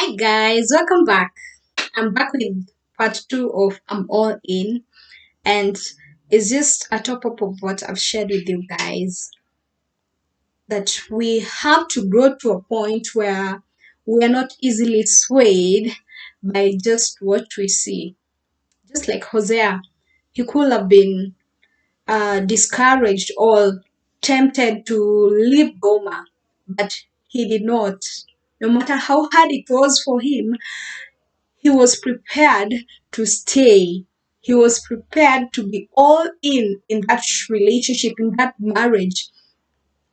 Hi guys, welcome back. I'm back with part two of I'm All In, and it's just a top up of what I've shared with you guys, that we have to grow to a point where we are not easily swayed by just what we see. Just like Hosea, he could have been discouraged or tempted to leave Gomer, but he did not. No matter how hard it was for him, he was prepared to stay. He was prepared to be all in that relationship, in that marriage.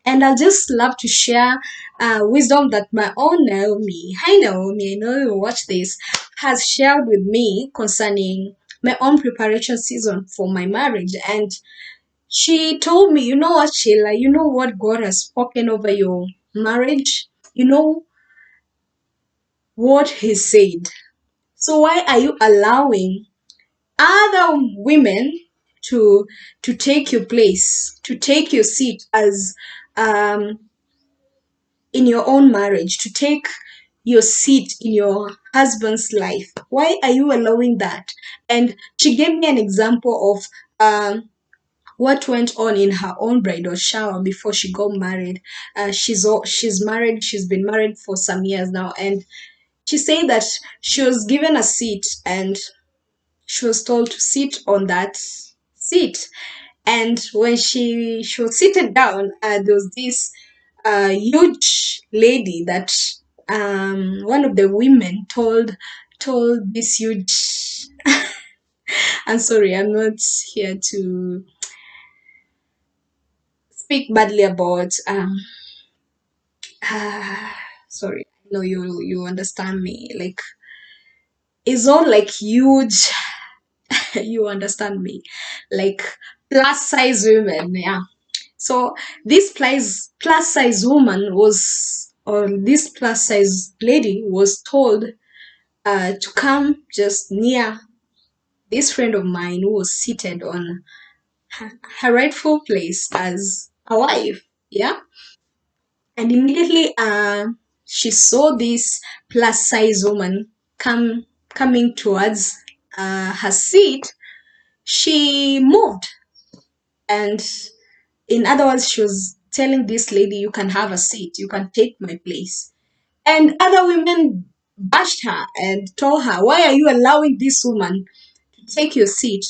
And I just love to share wisdom that my own Naomi, hi Naomi, I know you watch this, has shared with me concerning my own preparation season for my marriage. And she told me, you know what, Sheila, you know what God has spoken over your marriage? You know what He said. So why are you allowing other women to take your place, to take your seat as um in your own marriage, to take your seat in your husband's life? Why are you allowing that? And she gave me an example of what went on in her own bridal shower before she got married. She's married. She's been married for some years now, and she said that she was given a seat and she was told to sit on that seat. And when she was seated down, there was this huge lady that one of the women told this huge. I'm sorry, I'm not here to speak badly about sorry, I know you understand me, like it's not like huge. You understand me, like plus size women, yeah. So this plus size woman was, or this plus size lady was told to come just near this friend of mine who was seated on her rightful place as a wife, yeah. And immediately she saw this plus size woman coming towards her seat. She moved, and in other words, she was telling this lady, you can have a seat, you can take my place. And other women bashed her and told her, why are you allowing this woman to take your seat?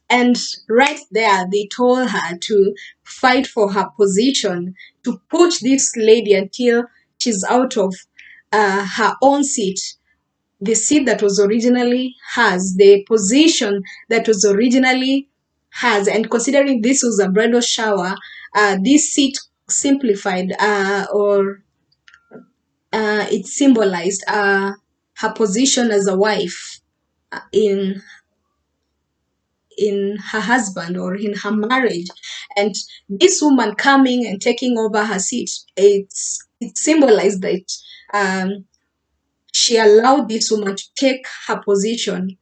And right there, they told her to fight for her position, to push this lady until she's out of her own seat, the seat that was originally hers, the position that was originally hers. And considering this was a bridal shower, this seat simplified or it symbolized her position as a wife in her husband or in her marriage. And this woman coming and taking over her seat, it symbolized that she allowed this woman to take her position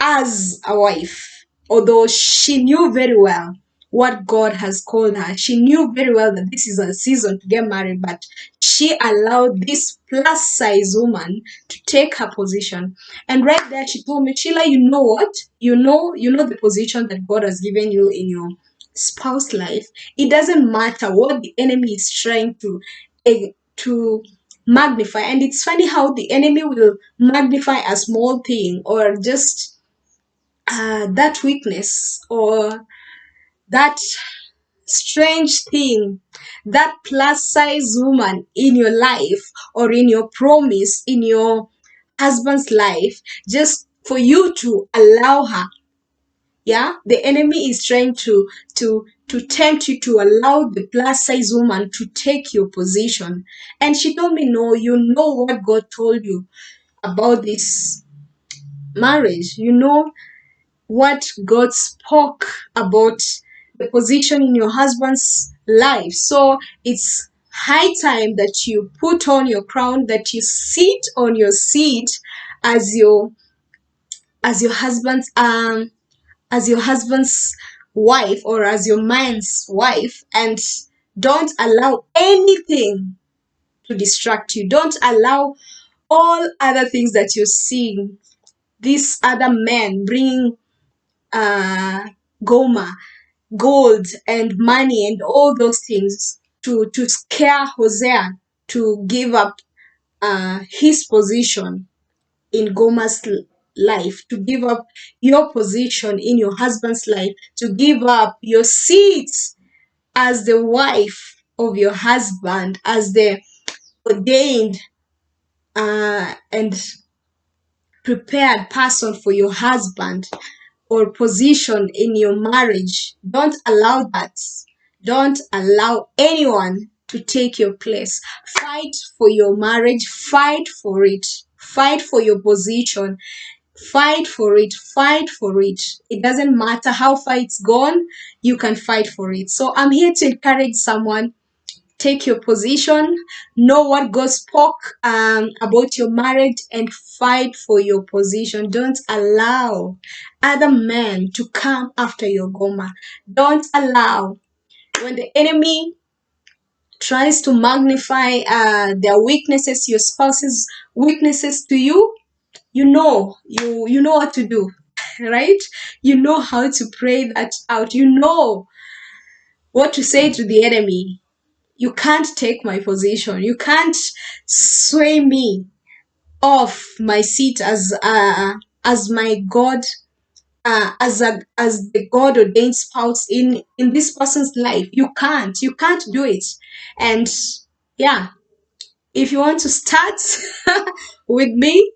as a wife, although she knew very well what God has called her. She knew very well that this is a season to get married, but she allowed this plus size woman to take her position. And right there, she told me, Sheila, you know what? You know the position that God has given you in your spouse life. It doesn't matter what the enemy is trying to magnify. And it's funny how the enemy will magnify a small thing or just that weakness or that strange thing, that plus size woman in your life or in your promise, in your husband's life, just for you to allow her. Yeah, the enemy is trying to tempt you to allow the plus size woman to take your position. And she told me, no, you know what God told you about this marriage. You know what God spoke about the position in your husband's life. So it's high time that you put on your crown, that you sit on your seat as your husband's as your husband's wife or as your man's wife, and don't allow anything to distract you. Don't allow all other things that you're seeing, these other men bringing uh, Goma, gold and money and all those things to scare Hosea to give up his position in Gomer's life, to give up your position in your husband's life, to give up your seat as the wife of your husband, as the ordained and prepared person for your husband or position in your marriage. Don't allow that. Don't allow anyone to take your place. Fight for your marriage. Fight for it. Fight for your position. Fight for it. Fight for it. It doesn't matter how far it's gone, you can fight for it. So I'm here to encourage someone. Take your position, know what God spoke about your marriage, and fight for your position. Don't allow other men to come after your Goma. Don't allow when the enemy tries to magnify their weaknesses, your spouse's weaknesses to you. You know what to do, right? You know how to pray that out. You know what to say to the enemy. You can't take my position. You can't sway me off my seat as my God, as the God ordained spouse in this person's life. You can't do it. And yeah, if you want to start with me,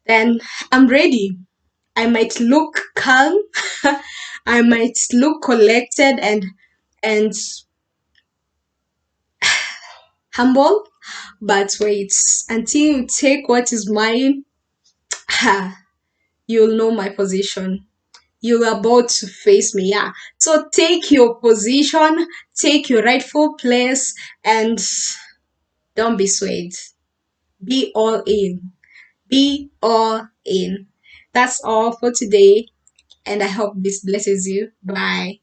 then I'm ready. I might look calm, I might look collected and humble, but wait, until you take what is mine, you'll know my position. You're about to face me, yeah. So take your position, take your rightful place, and don't be swayed. Be all in. Be all in. That's all for today, and I hope this blesses you. Bye.